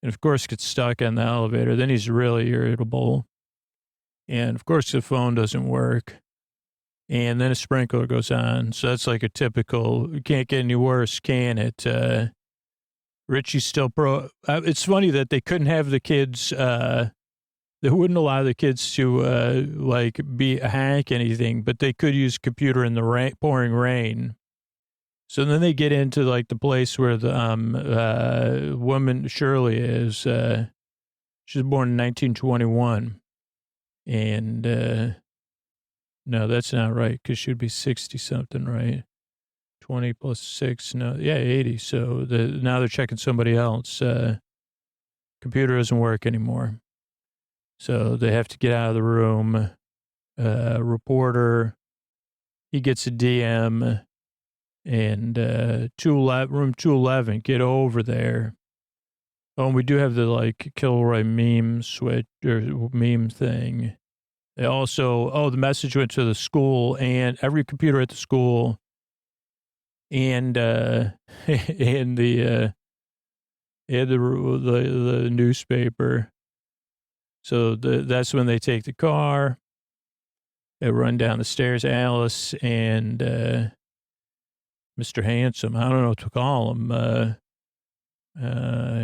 And of course gets stuck on the elevator. Then he's really irritable. And of course the phone doesn't work. And then a sprinkler goes on. So that's like a typical, can't get any worse, can it? Richie's still it's funny that they couldn't have the kids, they wouldn't allow the kids to, hack anything, but they could use a computer in the pouring rain. So then they get into, like, the place where the woman, Shirley, is. She was born in 1921. And, no, that's not right, because she'd be 60-something, right? 20 plus 6, no, yeah, 80. So now they're checking somebody else. Computer doesn't work anymore. So they have to get out of the room. Reporter, he gets a DM, and room 211, get over there. Oh, and we do have the like Kilroy meme switch or meme thing. They also, the message went to the school and every computer at the school, and and the newspaper. So that's when they take the car. They run down the stairs. Alice and Mr. Handsome, I don't know what to call him.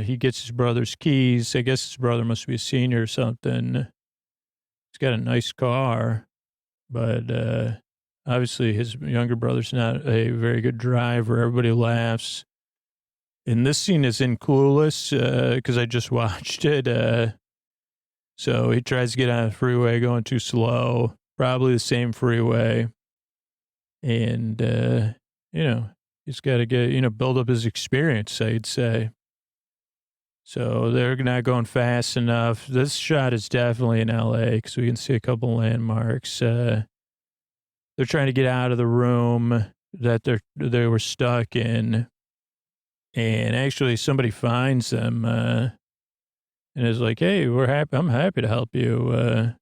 He gets his brother's keys. I guess his brother must be a senior or something. He's got a nice car, but obviously his younger brother's not a very good driver. Everybody laughs. And this scene is in Clueless because I just watched it. So he tries to get on the freeway going too slow, probably the same freeway. And, he's got to get, build up his experience, I'd say. So they're not going fast enough. This shot is definitely in LA because we can see a couple landmarks. They're trying to get out of the room that they were stuck in. And actually somebody finds them, and is like, hey, I'm happy to help you. And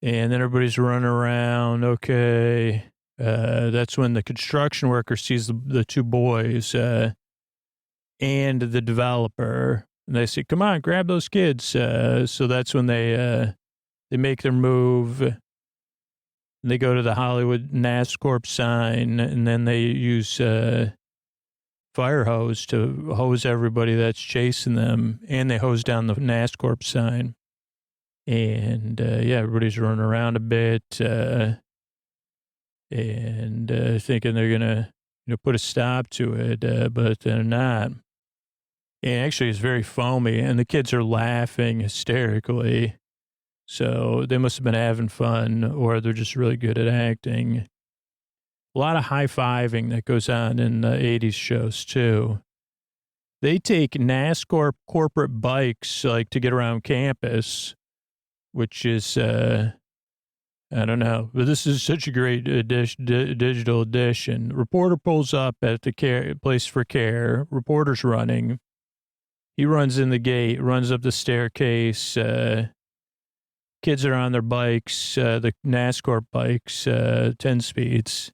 then everybody's running around. Okay. That's when the construction worker sees the two boys, and the developer, and they say, come on, grab those kids. So that's when they make their move, and they go to the Hollywood NASCorp sign, and then they use, fire hose to hose everybody that's chasing them, and they hose down the NASCorp sign. And, everybody's running around a bit, and thinking they're going to, put a stop to it, but they're not. And actually it's very foamy, and the kids are laughing hysterically. So they must have been having fun, or they're just really good at acting. A lot of high-fiving that goes on in the 80s shows, too. They take NASCAR corporate bikes, like, to get around campus, which is, I don't know. But this is such a great digital edition. Reporter pulls up at the place for care. Reporter's running. He runs in the gate, runs up the staircase. Kids are on their bikes, the NASCAR bikes, 10 speeds.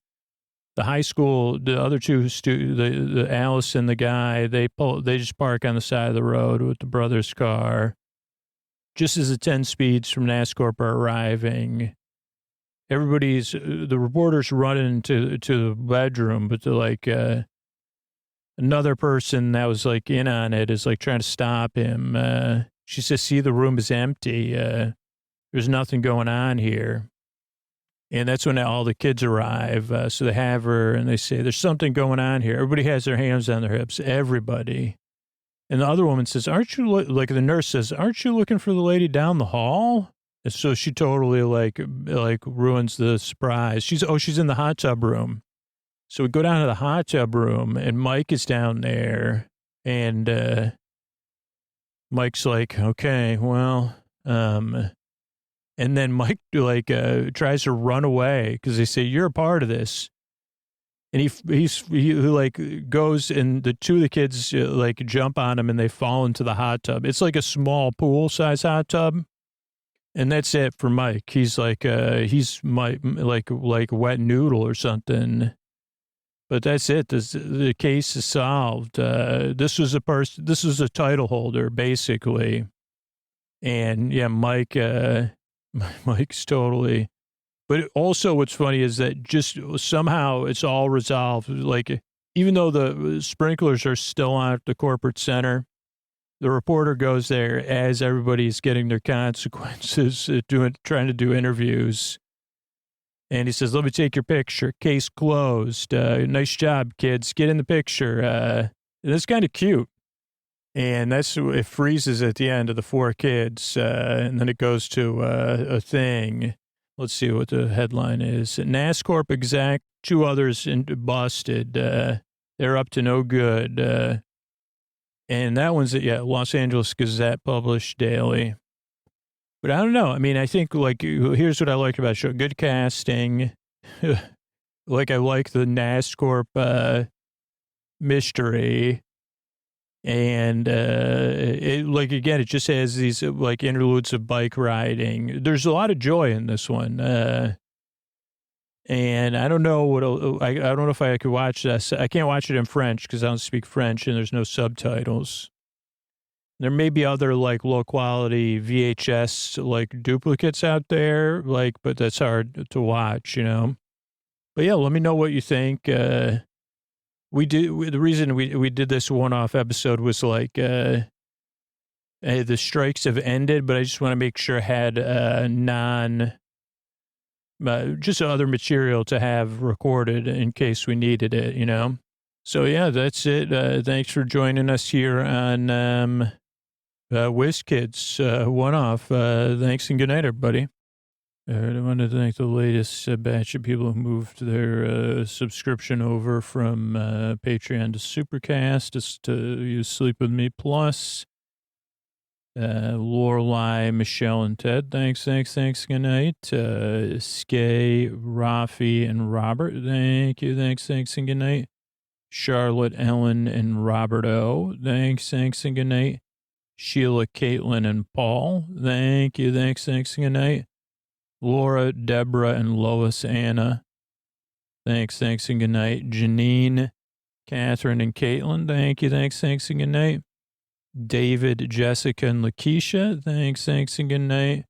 The high school, the other two the Alice and the guy, they just park on the side of the road with the brother's car. Just as the 10 speeds from NASCAR are arriving, the reporter's running to the bedroom, but they're like, another person that was like in on it is like trying to stop him. She says, see, the room is empty. There's nothing going on here. And that's when all the kids arrive. So they have her and they say, there's something going on here. Everybody has their hands on their hips. Everybody. And the other woman says, like the nurse says, aren't you looking for the lady down the hall? And so she totally like ruins the surprise. She's in the hot tub room. So we go down to the hot tub room and Mike is down there, and Mike's like, okay, well, and then Mike tries to run away because they say, you're a part of this. And he like goes, and the two of the kids like jump on him and they fall into the hot tub. It's like a small pool size hot tub. And that's it for Mike. He's like, he's like wet noodle or something. But that's it. The case is solved. This was a title holder basically. And yeah, Mike's totally, but also what's funny is that just somehow it's all resolved. Like, even though the sprinklers are still on at the corporate center, the reporter goes there as everybody's getting their consequences, trying to do interviews. And he says, let me take your picture. Case closed. Nice job, kids. Get in the picture. That's kind of cute. And it freezes at the end of the four kids. And then it goes to a thing. Let's see what the headline is. NASCorp exec, two others busted. They're up to no good. And that one's Los Angeles Gazette published daily. But I don't know. I mean, I think, like, here's what I liked about the show. Good casting. Like, I like the NASCORP mystery. And, like, again, it just has these, like, interludes of bike riding. There's a lot of joy in this one. And I don't know I don't know if I could watch this. I can't watch it in French because I don't speak French and there's no subtitles. There may be other, like, low quality VHS, like, duplicates out there, like, but that's hard to watch, you know? But yeah, let me know what you think. The reason we did this one-off episode was like, the strikes have ended, but I just want to make sure I had, just other material to have recorded in case we needed it, you know? So yeah, that's it. Thanks for joining us here on, Whiz Kids, one-off. Thanks and good night, everybody. I want to thank the latest batch of people who moved their subscription over from Patreon to Supercast just to use Sleep With Me Plus. Lorelei, Michelle, and Ted. Thanks. Good night. Skay, Rafi, and Robert. Thank you. Thanks, and good night. Charlotte, Ellen, and Robert O. Thanks, and good night. Sheila, Caitlin, and Paul. Thank you. Thanks, and good night. Laura, Deborah, and Lois, Anna. Thanks, and good night. Janine, Catherine, and Caitlin. Thank you. Thanks, and good night. David, Jessica, and Lakeisha. Thanks, and good night.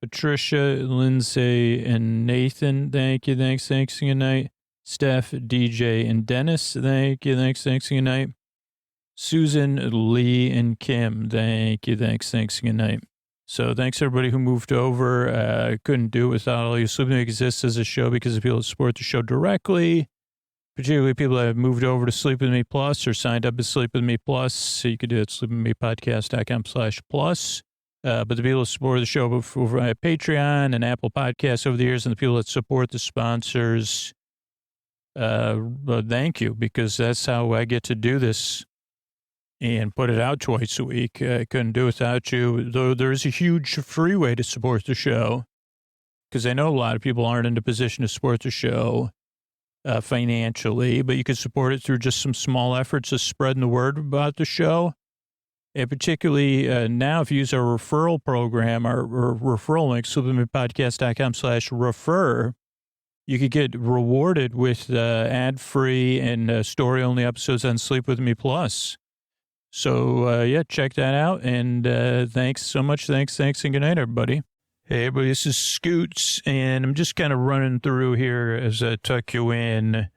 Patricia, Lindsay, and Nathan. Thank you. Thanks, and good night. Steph, DJ, and Dennis. Thank you. Thanks, and good night. Susan, Lee, and Kim. Thank you. Thanks, and good night. So thanks everybody who moved over. Couldn't do it without all you. Sleep With Me exists as a show because of people that support the show directly, particularly people that have moved over to Sleep With Me Plus or signed up to Sleep With Me Plus. So you could do it at sleepwithmepodcast.com/plus. But the people that support the show over Patreon and Apple Podcasts over the years, and the people that support the sponsors, thank you, because that's how I get to do this and put it out twice a week. I couldn't do it without you, though there's a huge free way to support the show, because I know a lot of people aren't in a position to support the show financially, but you can support it through just some small efforts of spreading the word about the show. And particularly now, if you use our referral program, our referral link, sleepwithmepodcast.com/refer, you could get rewarded with ad-free and story-only episodes on Sleep With Me Plus. So, yeah, check that out. And thanks so much. Thanks, and good night, everybody. Hey, everybody, this is Scoots, and I'm just kind of running through here as I tuck you in.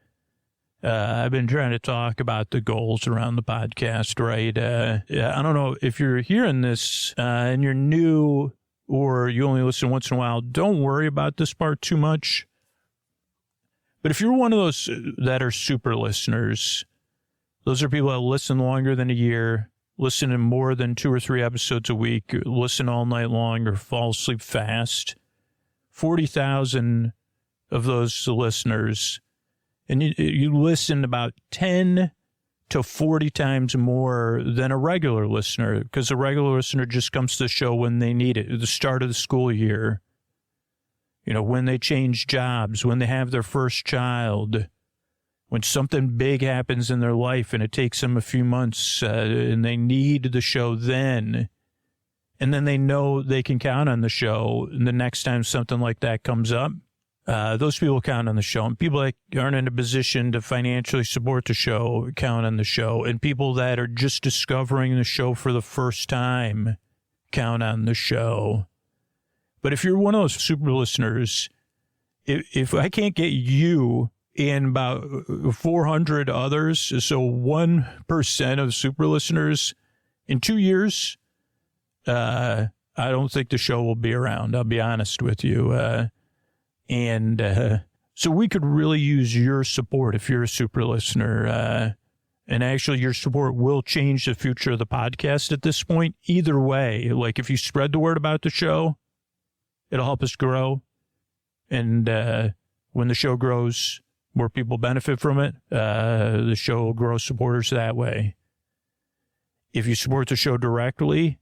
I've been trying to talk about the goals around the podcast, right? I don't know if you're hearing this and you're new or you only listen once in a while, don't worry about this part too much. But if you're one of those that are super listeners, those are people that listen longer than a year, listen to more than 2 or 3 episodes a week, listen all night long, or fall asleep fast. 40,000 of those listeners, and you listen about 10 to 40 times more than a regular listener, because a regular listener just comes to the show when they need it, at the start of the school year, you know, when they change jobs, when they have their first child, when something big happens in their life and it takes them a few months and they need the show then, and then they know they can count on the show. And the next time something like that comes up, those people count on the show. And people that aren't in a position to financially support the show count on the show. And people that are just discovering the show for the first time count on the show. But if you're one of those super listeners, if I can't get you and about 400 others, so 1% of super listeners, in 2 years, I don't think the show will be around. I'll be honest with you. So we could really use your support if you're a super listener. And actually, your support will change the future of the podcast at this point. Either way, like if you spread the word about the show, it'll help us grow. And when the show grows, more people benefit from it. The show will grow supporters that way. If you support the show directly,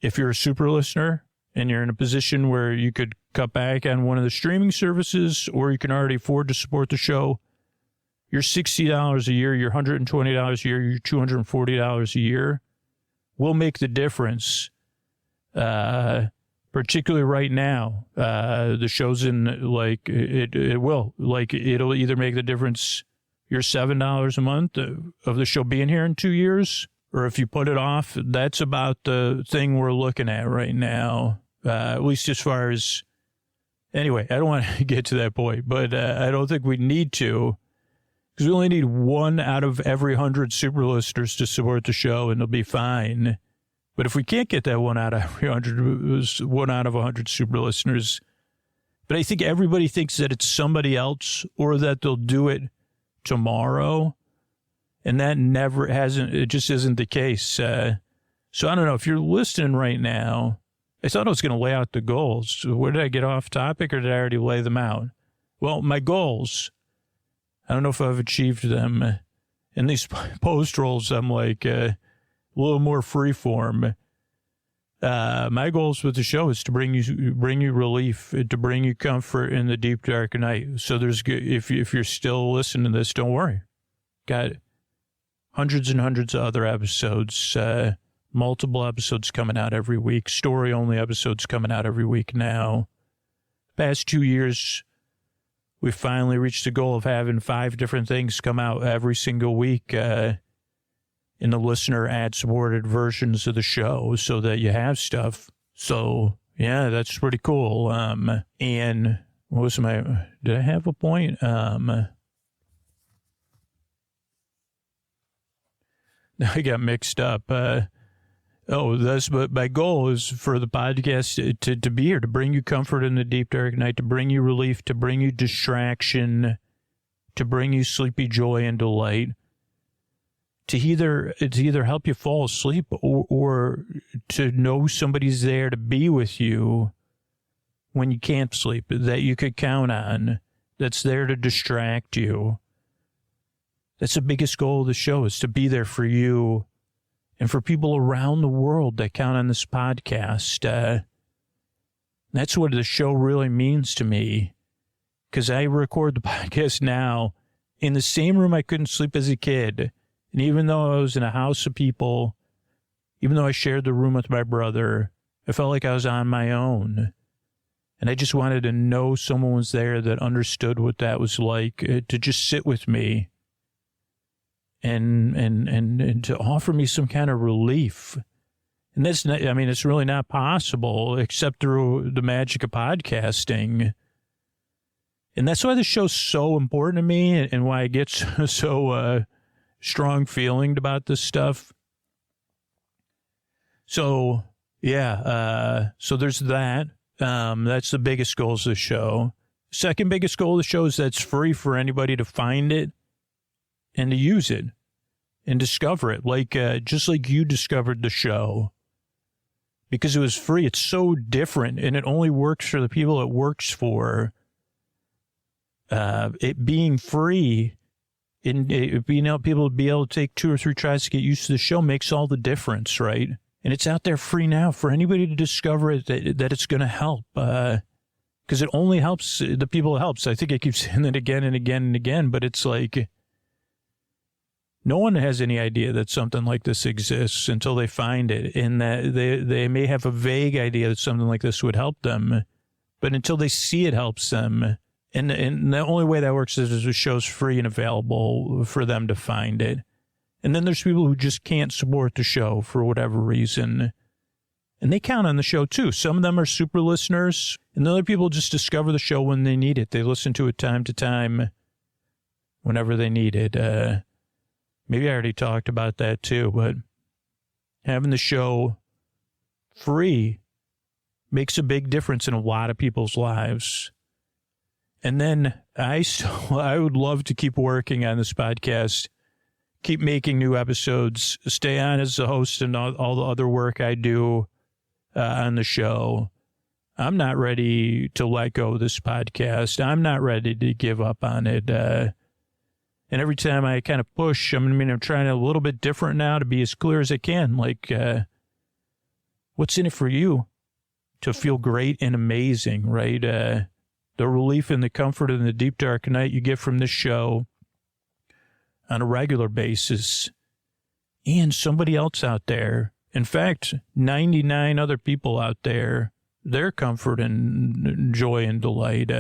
if you're a super listener and you're in a position where you could cut back on one of the streaming services, or you can already afford to support the show, your $60 a year, your $120 a year, your $240 a year will make the difference. Particularly right now, the show's in, like, it will. Like, it'll either make the difference, your $7 a month of the show being here in 2 years, or if you put it off, that's about the thing we're looking at right now, at least as far as, anyway, I don't want to get to that point, but I don't think we need to, because we only need 1 out of every 100 super listeners to support the show, and it'll be fine. But if we can't get that 1 out of every 100, 1 out of 100 super listeners, but I think everybody thinks that it's somebody else or that they'll do it tomorrow. And that never hasn't, it just isn't the case. So I don't know, if you're listening right now, I thought I was going to lay out the goals. Where did I get off topic, or did I already lay them out? Well, my goals, I don't know if I've achieved them. In these post rolls, I'm like a little more freeform. My goals with the show is to bring you relief, to bring you comfort in the deep dark night. So if you're still listening to this, don't worry. Got hundreds and hundreds of other episodes, multiple episodes coming out every week, story-only episodes coming out every week now. Past 2 years, we finally reached the goal of having 5 different things come out every single week in the listener ad-supported versions of the show, so that you have stuff. So, yeah, that's pretty cool. And what was did I have a point? I got mixed up. But my goal is for the podcast to be here, to bring you comfort in the deep dark night, to bring you relief, to bring you distraction, to bring you sleepy joy and delight, to either help you fall asleep or to know somebody's there to be with you when you can't sleep, that you could count on, that's there to distract you. That's the biggest goal of the show, is to be there for you and for people around the world that count on this podcast. That's what the show really means to me, because I record the podcast now in the same room I couldn't sleep as a kid. And even though I was in a house of people, even though I shared the room with my brother, I felt like I was on my own. And I just wanted to know someone was there that understood what that was like, to just sit with me and to offer me some kind of relief. And that's not, I mean, it's really not possible except through the magic of podcasting. And that's why the show's so important to me, and why I get so strong feeling about this stuff. So, yeah, so there's that. That's the biggest goals of the show. Second biggest goal of the show is that it's free for anybody to find it and to use it and discover it, like just like you discovered the show. Because it was free. It's so different, and it only works for the people it works for. It being free, and being able people to be able to take 2 or 3 tries to get used to the show makes all the difference, right? And it's out there free now for anybody to discover it, that it's going to help. Because it only helps the people it helps. I think I keep saying that again and again and again, but it's like no one has any idea that something like this exists until they find it, and that they may have a vague idea that something like this would help them, but until they see it helps them. And the only way that works is the show's free and available for them to find it. And then there's people who just can't support the show for whatever reason, and they count on the show too. Some of them are super listeners, and other people just discover the show when they need it. They listen to it time to time whenever they need it. Maybe I already talked about that too, but having the show free makes a big difference in a lot of people's lives. And then I would love to keep working on this podcast, keep making new episodes, stay on as a host and all the other work I do on the show. I'm not ready to let go of this podcast. I'm not ready to give up on it. And every time I kind of push, I'm trying a little bit different now to be as clear as I can. Like, what's in it for you to feel great and amazing, right? The relief and the comfort in the deep, dark night you get from this show on a regular basis, and somebody else out there. In fact, 99 other people out there, their comfort and joy and delight.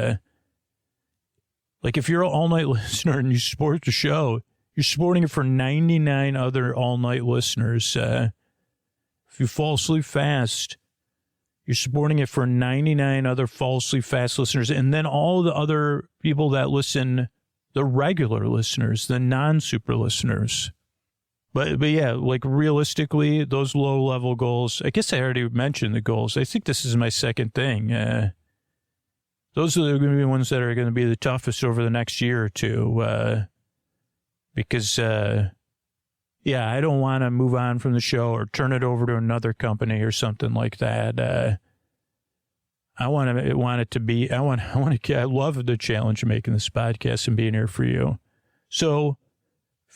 Like if you're an all-night listener and you support the show, you're supporting it for 99 other all-night listeners. If you fall asleep fast, you're supporting it for 99 other fall asleep fast listeners. And then all the other people that listen, the regular listeners, the non-super listeners. But yeah, like realistically, those low-level goals, I guess I already mentioned the goals. I think this is my second thing. Those are going to be the ones that are going to be the toughest over the next year or two. Because, I don't want to move on from the show or turn it over to another company or something like that. I love the challenge of making this podcast and being here for you. So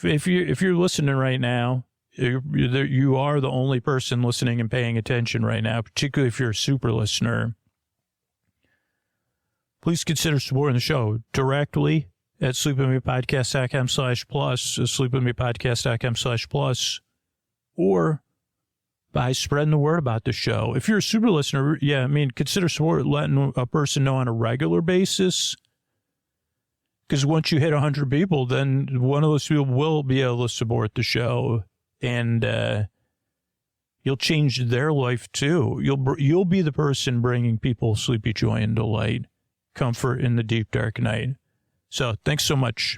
if you're listening right now, you are the only person listening and paying attention right now, particularly if you're a super listener. Please consider supporting the show directly at sleepwithmepodcast.com/plus, sleepwithmepodcast.com/plus, or by spreading the word about the show. If you're a super listener, consider letting a person know on a regular basis. Because once you hit 100 people, then one of those people will be able to support the show, and you'll change their life too. You'll be the person bringing people sleepy joy and delight, comfort in the deep dark night. So thanks so much.